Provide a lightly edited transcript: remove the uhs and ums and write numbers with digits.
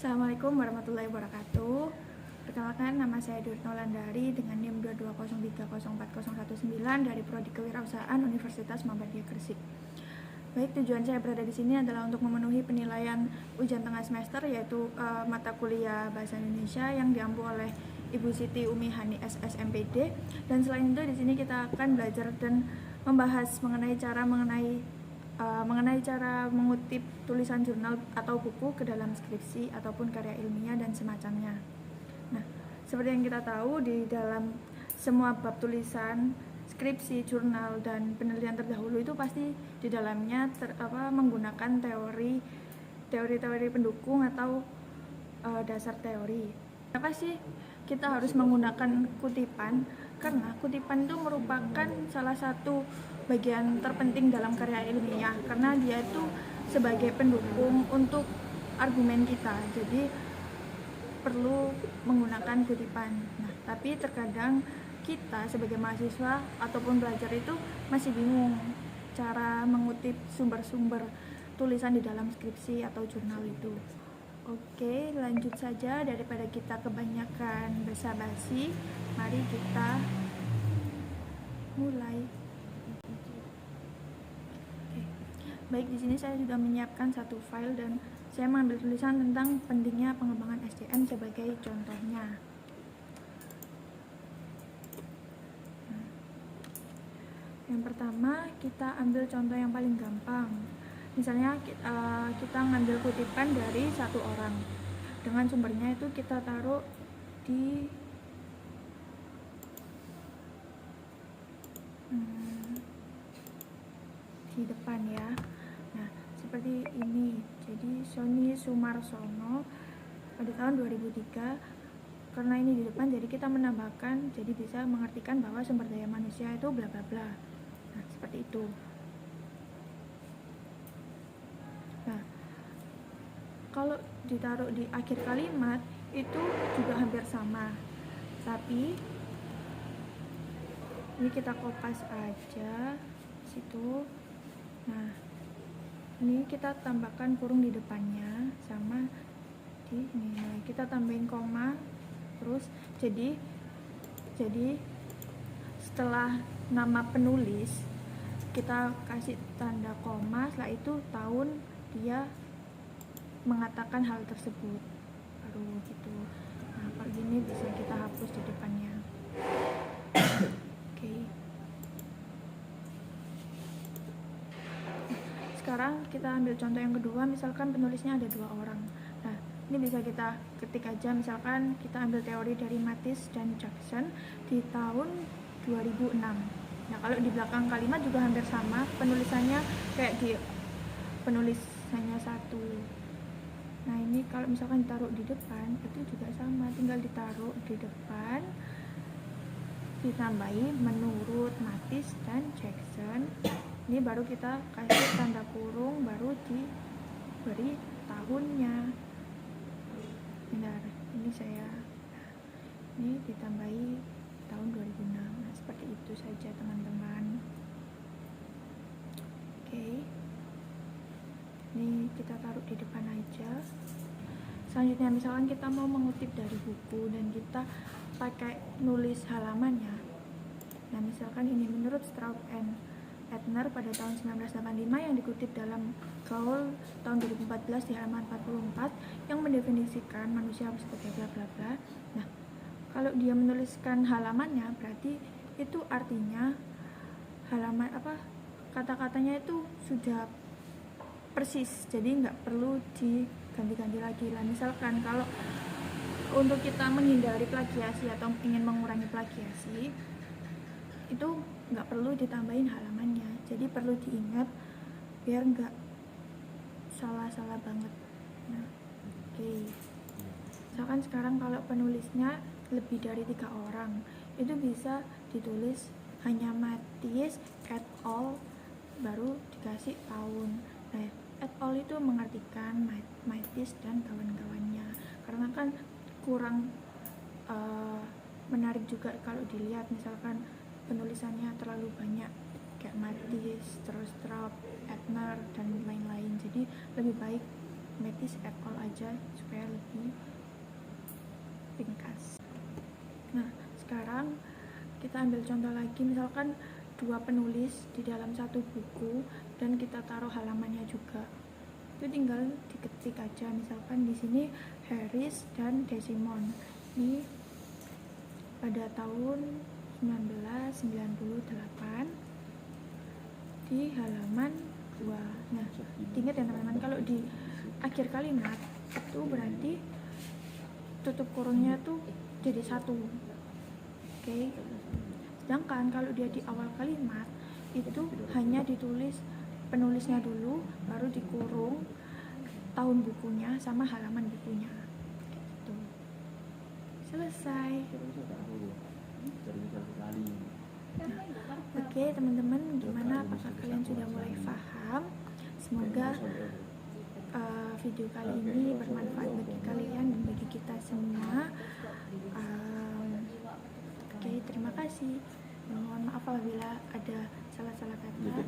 Assalamualaikum warahmatullahi wabarakatuh. Perkenalkan, nama saya Dut Nolandari dengan NIM 220304019 dari Prodi Kewirausahaan Universitas Muhammadiyah Gresik. Baik, tujuan saya berada di sini adalah untuk memenuhi penilaian ujian tengah semester, yaitu mata kuliah Bahasa Indonesia yang diampu oleh Ibu Siti Umi Hani SSMPD. Dan selain itu di sini kita akan belajar dan membahas mengenai cara mengutip tulisan jurnal atau buku ke dalam skripsi ataupun karya ilmiah dan semacamnya. Nah, seperti yang kita tahu, di dalam semua bab tulisan, skripsi, jurnal, dan penelitian terdahulu itu pasti di dalamnya menggunakan teori-teori pendukung atau dasar teori. Kenapa sih kita harus menggunakan kutipan? Karena kutipan itu merupakan salah satu bagian terpenting dalam karya ilmiah, karena dia itu sebagai pendukung untuk argumen kita, jadi perlu menggunakan kutipan. Nah, tapi terkadang kita sebagai mahasiswa ataupun belajar itu masih bingung cara mengutip sumber-sumber tulisan di dalam skripsi atau jurnal itu. Oke, lanjut saja daripada kita kebanyakan basa-basi. Mari kita mulai. Oke. Baik, di sini saya sudah menyiapkan satu file dan saya mengambil tulisan tentang pentingnya pengembangan SDM sebagai contohnya. Yang pertama, kita ambil contoh yang paling gampang. Misalnya kita ngambil kutipan dari satu orang, dengan sumbernya itu kita taruh di depan ya. Nah, seperti ini. Jadi Sony Sumarsono pada tahun 2003. Karena ini di depan, jadi kita menambahkan, jadi bisa mengartikan bahwa sumber daya manusia itu bla bla bla. Nah, seperti itu. Nah, kalau ditaruh di akhir kalimat itu juga hampir sama, tapi ini kita kopas aja situ. Nah, ini kita tambahkan kurung di depannya sama di ini. Nah, kita tambahin koma terus, jadi setelah nama penulis kita kasih tanda koma, setelah itu tahun dia mengatakan hal tersebut, baru gitu. Nah, kalau gini bisa kita hapus di depannya. Oke. Sekarang kita ambil contoh yang kedua, misalkan penulisnya ada 2 orang. Nah, ini bisa kita ketik aja, misalkan kita ambil teori dari Matisse dan Jackson di tahun 2006. Nah, kalau di belakang kalimat juga hampir sama, penulisannya kayak di penulis hanya satu. Nah, ini kalau misalkan ditaruh di depan itu juga sama, tinggal ditaruh di depan, ditambahi menurut Matisse dan Jackson. Ini baru kita kasih tanda kurung, baru diberi tahunnya. Bentar, ini ini ditambahi tahun 2006. Nah, seperti itu saja teman-teman. Oke. Ini kita taruh di depan aja. Selanjutnya, misalkan kita mau mengutip dari buku dan kita pakai nulis halamannya. Nah, misalkan ini menurut Straub and Edner pada tahun 1985 yang dikutip dalam Gaul tahun 2014 di halaman 44 yang mendefinisikan manusia sebagai bla bla bla. Nah, kalau dia menuliskan halamannya, berarti itu artinya halaman kata-katanya itu sudah persis, jadi nggak perlu diganti-ganti lagi lah. Misalkan kalau untuk kita menghindari plagiasi atau ingin mengurangi plagiasi, itu nggak perlu ditambahin halamannya, jadi perlu diingat biar nggak salah-salah banget. Nah, oke. Misalkan sekarang kalau penulisnya lebih dari 3 orang, itu bisa ditulis hanya Matisse et al, baru dikasih tahun. Nah, et al itu mengartikan Matisse dan kawan-kawannya, karena kan kurang menarik juga kalau dilihat misalkan penulisannya terlalu banyak kayak Matisse, terus Straub, Edner, dan lain-lain. Jadi lebih baik pragmatis at all aja supaya lebih ringkas. Nah, sekarang kita ambil contoh lagi, misalkan 2 penulis di dalam satu buku dan kita taruh halamannya juga. Itu tinggal diketik aja, misalkan di sini Harris dan Desimon. Ini pada tahun 1998 di halaman 2. Nah, ingat ya teman-teman, kalau di akhir kalimat itu berarti tutup kurungnya tuh jadi 1. Oke. Sedangkan kalau dia di awal kalimat itu hanya ditulis penulisnya dulu, baru dikurung tahun bukunya sama halaman bukunya. Gitu. Selesai. Oke teman-teman, gimana? Apakah kalian sudah mulai paham? Semoga video kali ini bermanfaat bagi kalian dan bagi kita semua. Oke, terima kasih. Mohon maaf apabila ada salah-salah kata.